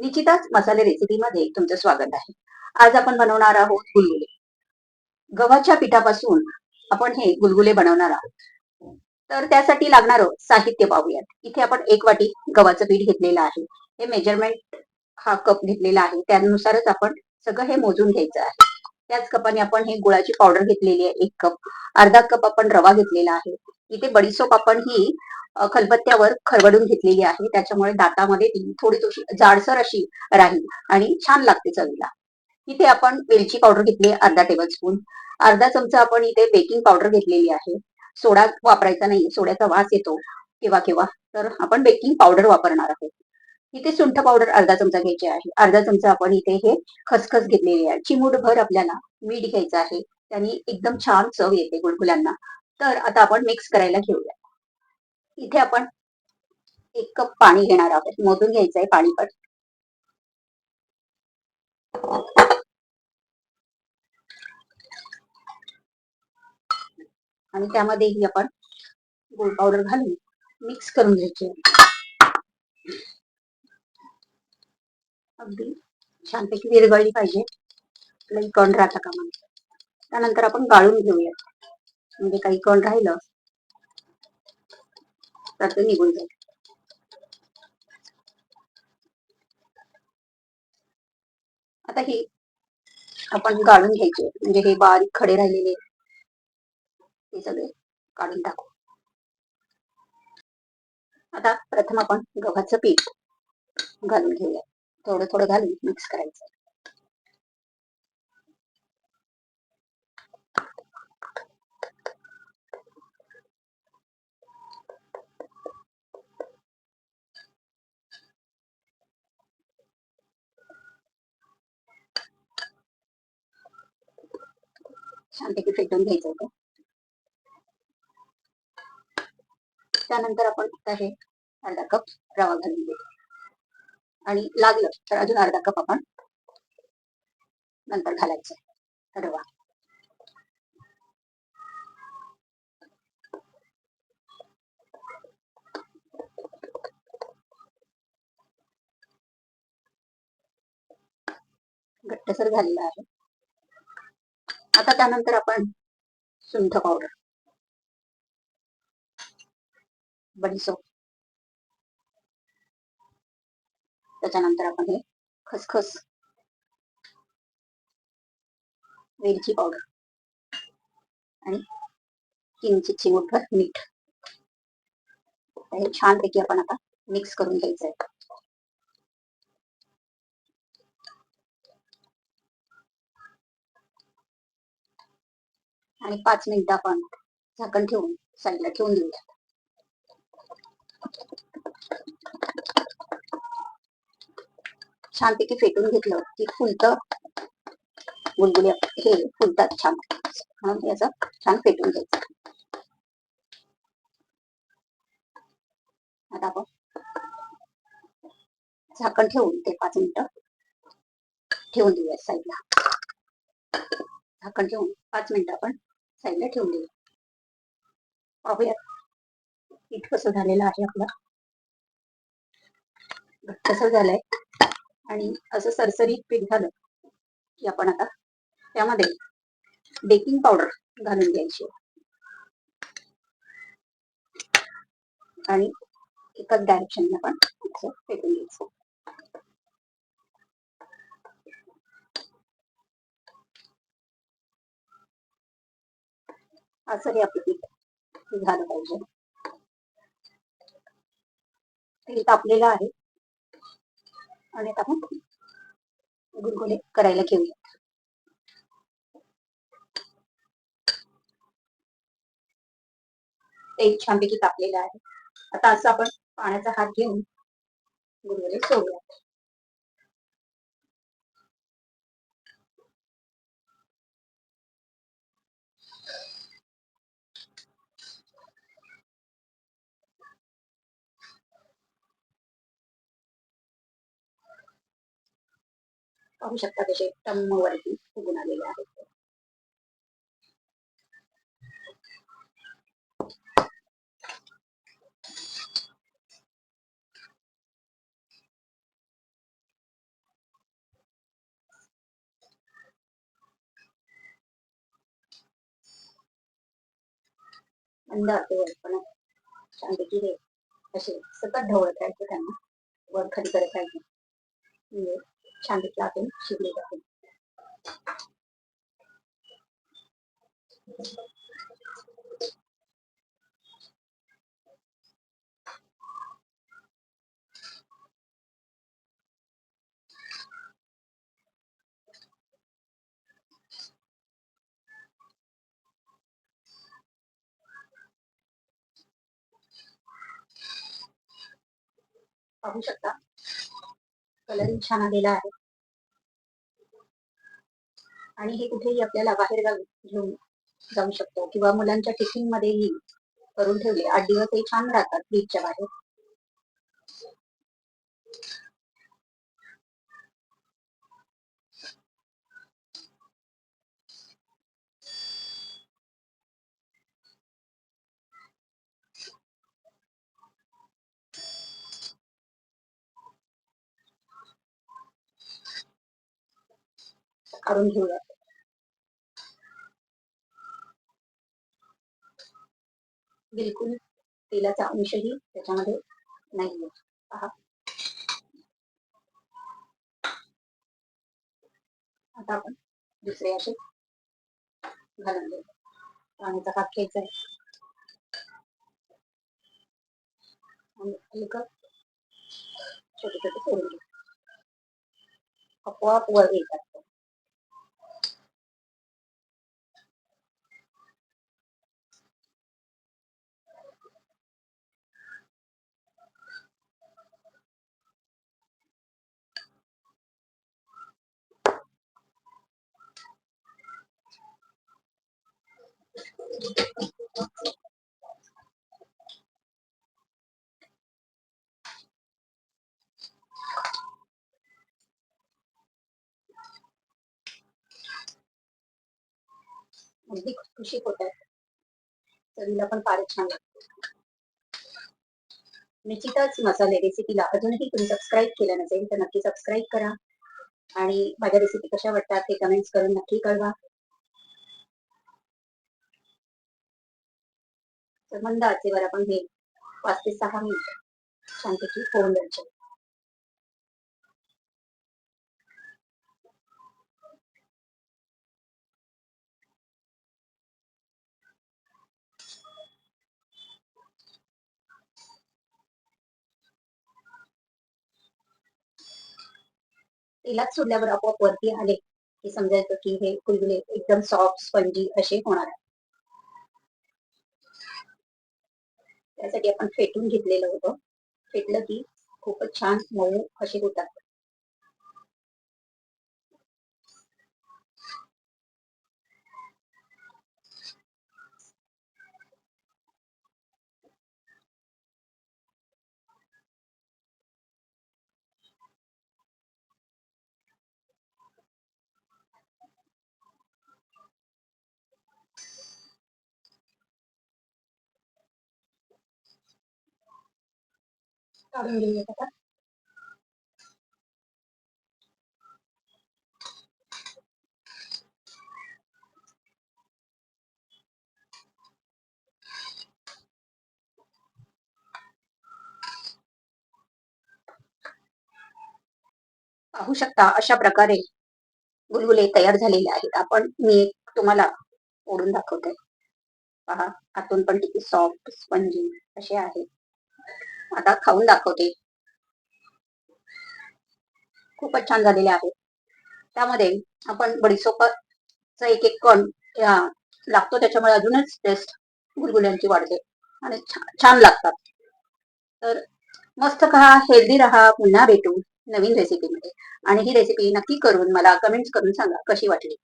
निश्चितच मसाले रेसिपीमध्ये तुमचं स्वागत आहे. आज आपण बनवणार आहोत गुलगुले. गव्हाच्या पिठापासून आपण हे गुलगुले बनवणार आहोत. तर त्यासाठी लागणारं साहित्य पाहूयात. इथे आपण 1 वाटी गव्हाचं पीठ घेतलेलं आहे. हे मेजरमेंट हा कप घेतलेला आहे. त्यानुसारच आपण सगळं हे मोजून घ्यायचं आहे. त्याच कपाने आपण हे गुळाची पावडर घेतलेली आहे 1 कप. अर्धा कप आपण रवा घेतलेला आहे. इथे बडीशोप आपण ही खलबत्त्यावर खरवडून घेतलेली आहे. त्याच्यामुळे दातामध्ये ती थोडी जाडसर अशी राहील आणि छान लागते चवीला. इथे आपण वेलची पावडर घेतली आहे अर्धा टेबलस्पून. अर्धा चमचा आपण इथे बेकिंग पावडर घेतलेली आहे. सोडा वापरायचा नाही, सोड्याचा वास येतो केव्हा केव्हा, तर आपण बेकिंग पावडर वापरणार आहोत. इथे सुंठ पावडर अर्धा चमचा घ्यायची आहे. अर्धा चमचा आपण इथे हे खसखस घेतलेली आहे. चिमूटभर आपल्याला मीठ घ्यायचं आहे. त्याने एकदम छान चव येते गुलगुल्यांना. तर आता आपण मिक्स करायला घेऊया. इथे आपण 1 कप पाणी घेणार आहोत. मोजून घ्यायचं आहे पाणी पण. आणि त्यामध्येही आपण गूळ पावडर घालून मिक्स करून घ्यायची आहे. अगदी छानपैकी विरघळली पाहिजे. लई कण राहता कामा नये. त्यानंतर आपण गाळून घेऊया. म्हणजे काही कण राहिलं तर ते निघून जाईल. आता ही आपण गाळून घ्यायचे. म्हणजे हे बारीक खडे राहिलेले हे सगळे काढून टाकू. आता प्रथम आपण गव्हाचं पीठ घालून घेऊया. थोडं थोडं घालून मिक्स करायचं. छानपैकी फेटून घ्यायचं होतं. त्यानंतर आपण आता हे अर्धा कप रवा घालून देऊ आणि लागलं तर अजून अर्धा कप आपण नंतर घालायचं रवा. घट्टसर झालेलं आहे. आता त्यानंतर आपण सुंठ पावडर, बडीशोप, त्याच्यानंतर आपण हे खसखस, वेलची पावडर आणि किंचित चिमूटभर मीठ हे छानपैकी आपण आता मिक्स करून घ्यायचं आहे. आणि 5 मिनिटं आपण झाकण ठेवून साईडला ठेवून देऊया. छानपैकी फेटून घेतलं की फुलतं गुलगुले हे फुलतात छान. म्हणून याचं छान फेटून घ्यायचं. आता आपण झाकण ठेवून ते 5 मिनिटं ठेवून देऊया साईडला. झाकण ठेवून 5 मिनिटं आपण साईडला ठेवून देऊया. पाहूया पीठ कसं झालेलं आहे आपलं. कसं झालंय आणि असं सरसरीत पीठ झालं की आपण आता त्यामध्ये बेकिंग पावडर घालून द्यायची आणि एकाच डायरेक्शनने आपण असं फेटून घ्यायचं. असं हे आपलं पीठ झालं पाहिजे. तेल तापलेलं आहे आणि आता आपण गुलगुले करायला घेऊया. तेल छानपैकी तापलेलं आहे. आता असं आपण पाण्याचा हात घेऊन गुलगुले सोडूया. पाहू शकता कसे टम्म वरती फुगून आलेले आहेत. मंद आचेवर पण छानपैकी हे असे सतत ढवळत राहायचे त्यांना, वर खाली करत राहायचे, म्हणजे छानपैकी आतून शिजले जाते. पाहू शकता कलरिंग छान आलेला आहे आणि हे कुठेही आपल्याला बाहेर घेऊन जाऊ शकतो किंवा मुलांच्या टिफिन मध्येही करून ठेवले 8 दिवस हे छान राहतात फ्रीजच्या बाहेर. काढून घेऊया. बिलकुल तेलाचा अंशही त्याच्यामध्ये नाहीये. पहा, आता आपण दुसरे असे घालून घेऊ. पाण्याचा काप घ्यायचा आहे आणि हलकं छोटे छोटे सोडून घेऊ. आपोआप वर येतात. अगदी खुशखुशीत होत आहे. चवीला पण फारच छान लागते. निश्चितच मसाले रेसिपीला अजूनही तुम्ही सबस्क्राईब केलं नसेल तर नक्की सबस्क्राईब करा आणि माझ्या रेसिपी कशा वाटतात ते कमेंट्स करून नक्की कळवा. तर मंद आचेवर आपण हे 5 ते 6 मिनिट छानपैकी होऊन द्यायचे. तेलात सोडल्यावर आपोआप वरती आले की समजायचं की हे गुलगुले एकदम सॉफ्ट स्पंजी असे होणार आहे. त्यासाठी आपण फेटून घेतलेलं होतं. फेटलं की खूपच छान मऊ असे होतात. काढून घेऊयात आता. पाहू शकता अशा प्रकारे गुलगुले तयार झालेले आहेत. मी तुम्हाला ओढून दाखवते. पहा, आतून पण किती सॉफ्ट स्पंजी असे आहेत. आता खाऊन दाखवते. खूपच छान झालेले आहेत. त्यामध्ये आपण बडीशोपाचा एक एक कण या लागतो, त्याच्यामुळे अजूनच टेस्ट गुलगुल्यांची वाढते आणि छान लागतात. तर मस्त खा, हेल्दी राहा. पुन्हा भेटू नवीन रेसिपीमध्ये आणि ही रेसिपी नक्की करून मला कमेंट्स करून सांगा कशी वाटली.